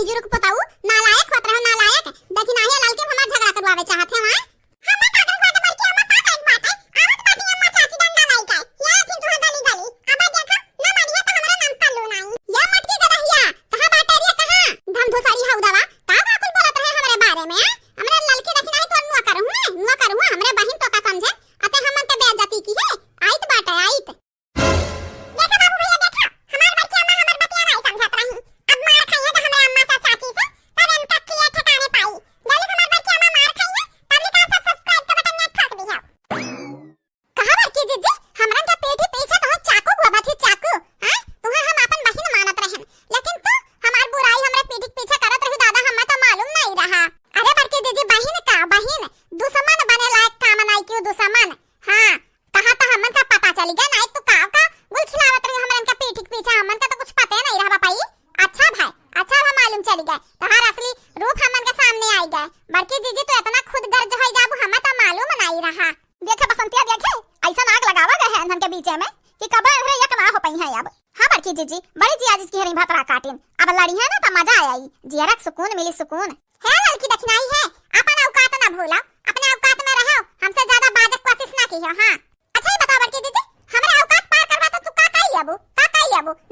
Zero को बताऊ नालायक होत रहो नालायक। देखी नाही लाल के हमार झगड़ा करवावे चाहत है वहां। हम का कर बात बल्कि हम का एक बात है आवत बाटी अम्मा चाची डंडा लाई का या फिर तू गली गली अब देखा ना मानिए तो हमारा नाम तल्लू नहीं या मटकी गदहिया कहां बाटे रे कहां धम धोसारी हौदावा का बाकुल बोलत रहे हमारे बारे में। हमरा ललकी देखी नहीं तो नुआ करू हमरे बहिन तो का समझे अते हमन ते बेइज्जती की है आइत बाटे आइत। देखा बाबू भैया देखा हमार बच्ची अम्मा हमार बच्ची नहीं समझत रही अब मार खाइए तो हमारे अम्मा से चाची से तब हम तक किए ठिकाने पाई जल्दी हमार बच्ची अम्मा मार खाइए तब का सब्सक्राइब का बटन ने ठोक दिया। कहां बच्ची जीजी हमरा के पेट ही पीछे तो चाकू गोबा थी चाकू हां तुहे हम अपन बहिन मानत रहन लेकिन तू हमार बुराई हमरे पीठ पीछे करत रही दादा हम्मा तो मालूम नहीं रहा। अरे बच्ची जीजी बहिन का बहिन दुश्मन बने लायक काम नहीं क्यों दुश्मन हां कहा तो हमन का पता चल गया नहीं तो का गुल खिलावत रही हमन का पीठ पीछे हमन का तो कुछ पता नहीं रहा पाई। अच्छा भाई अच्छा वो मालूम चल गया तोहार असली रूप हमन के सामने आई गए। बड़की जीजी तो इतना खुद गर्ज हो जाबू हमें तो मालूम नहीं रहा। देखे बसंतिया देखे ऐसा आग लगावा गए हैं हम के बीच में कि कब रे एक ना हो पई है अब। हां बड़की जीजी बड़ी जी आज की हरी भातरा काटिन अब लड़ी है ना तो मजा आई जियरक सुकून मिली सुकून है। लड़की देखना ही है अपन औकात ना भूला अपने औकात में रहो हमसे ज्यादा बाजक कोशिश ना कीजिए। हां अच्छा ही बताओ बड़की जीजी हमारे औकात पार करवा तो तू का काई अबू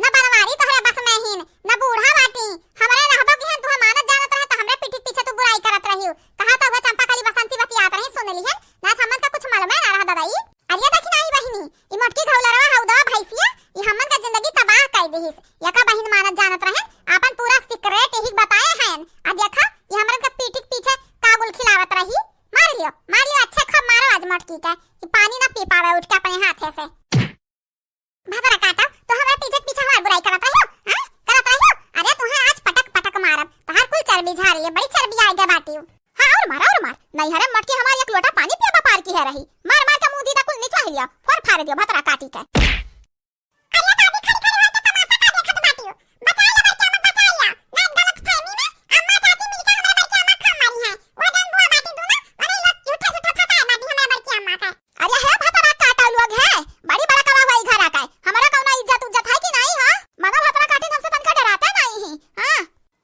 न बनवारी तोहरे बस में ही न बूढ़ा बाटी हमारे रहबो की है तू मानत जानत रहे तो हमरे पीठ पीछे तू बुराई करत रही कहा तो वो चंपा काली बसंती बतियात रही सुन ली है ना हमन का कुछ मालूम है ना रहा दादाई। अरे देखी नहीं बहिनी ई मोटकी घौलरवा हौदा भैंसिया ई हमन का जिंदगी तबाह कर देहिस यका बहिन मानत जानत रहे अपन पूरा सीक्रेट ही बताए हैं। आ देखा ई हमन का पीठ पीछे कागुल खिलावत रही मार लियो अच्छा खब मारो आज मोटकी का ई पानी ना पी पावे उठ के अपने हाथे से भातरा काटा तो हमरा पीछे हमार बुराई करत रहियो हां करत रहियो। अरे तुहे आज पटक पटक मारब तहार कुल चर्बी झारी है बड़ी चर्बी आई गे बाटी। हां और मार नहीं हरे मटकी हमार एक लोटा पानी पियाबा पार की है रही मार के मुंह दीदा कुल निकल लिया फोर फाड़ दियो भातरा काटी के। अरे दादी खड़ी खड़ी हो तो तमाशा का देखत बाटी बचा ले बच्चा मत बचा लिया ना गलत फहमी में अम्मा चाची मिलके हमरा बच्चा अम्मा खा मारी है वो जन बुआ बाटी दो ना अरे लोग झूठा फसाए बाटी हमरा बच्चा अम्मा का। अरे है भातरा काटा लोग है बड़ी बड़ा कवा वही घर आका हमारा कौना इज्जत है कि नहीं। हां मना भातरा काटी हमसे तनका डराता नहीं हां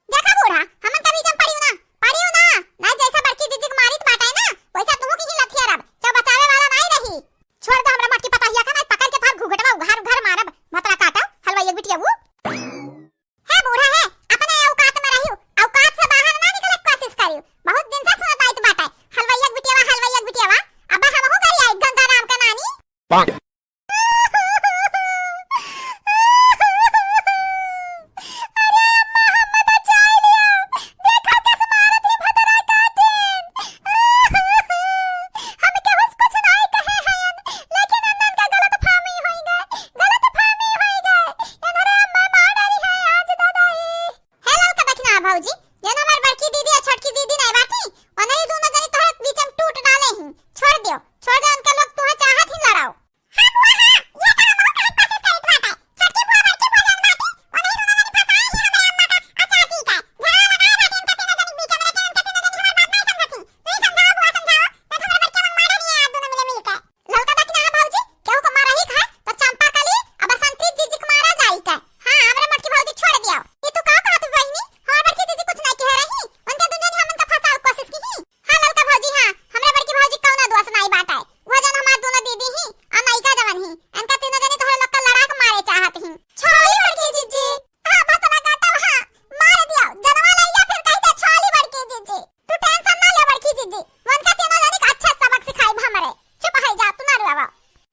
देखा बूढ़ा हमन कभी जम पड़ियो ना जैसा बड़की जीजी को मारी तो बाटा है ना वैसा तुहू की लथिया रब जो बचावे वाला नहीं रही छोड़ दो हमरा मटकी पताहिया का ना पकड़ के थार घुघटवा घर मारब भातरा काटा हलवा एक बिटिया वो है बूढ़ा है अपने औकात में रहियो औकात से बाहर ना निकले कोशिश करियो बहुत दिन से सुनत आई तो बाटा हलवा एक बिटिया अब हम हो गई आई गंगा नाम का नानी भाऊजी ये ना हमार बड़की दीदी और छोटकी दीदी नहीं बाटी और नहीं दोनों जनी तोहरे बीच में टूट डाले ही छोड़ दो उनके लोग तुम्हें चाहत ही लड़ाओ। हां बुआ हां ये तो हम बहुत कोशिश करत बाटा छोटकी बुआ बड़की बुआ जन बाटी और नहीं दोनों जनी फसाई ही हमारे अम्मा का अच्छा ठीक है झगड़ा लगा बाटी इनका तीनों जनी बीच में रखे इनका तीनों जनी हमारी बात नहीं समझती नहीं समझाओ बुआ समझाओ तो हमारे बच्चा मन मार रही है दोनों मिले मिलकर ललका देखना है भाऊजी केहू को मारा ही खा तो चंपा काली अब बसंती जीजी को मारा जाई का। हां हमरे मटकी भाऊजी छोड़ दियो ये तो का कहत बहिनी हमार बड़की जीजी कुछ नहीं कह रही उनके दुनिया ने हमन का फसाओ कोशिश की ही। हां ललका भाऊजी हां हमरे बड़की भाऊजी कौना दोष नहीं बाटा है वो जन हमार दोनों दीदी ही और नायिका जवन ही इनका तीनों जनी तोहरे लोग का लड़ा के मारे चाहत ही छोड़ी बड़की जीजी। हां भातरा काटा हां मार दियो जनवा लइया फिर कहते छोड़ी बड़की जीजी तू टेंशन ना ले बड़की जीजी उनका तीनों जनी का अच्छा सबक सिखाई हमरे चुप है जा तू ना रुआवा।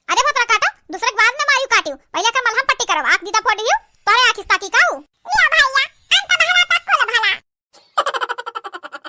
अरे भातरा काटा दूसरे के बाद में मारू काटियो पहले का मलहम पट्टी करवा आंख दीदा फोड़ दियो तोरे आंख इस्ता की का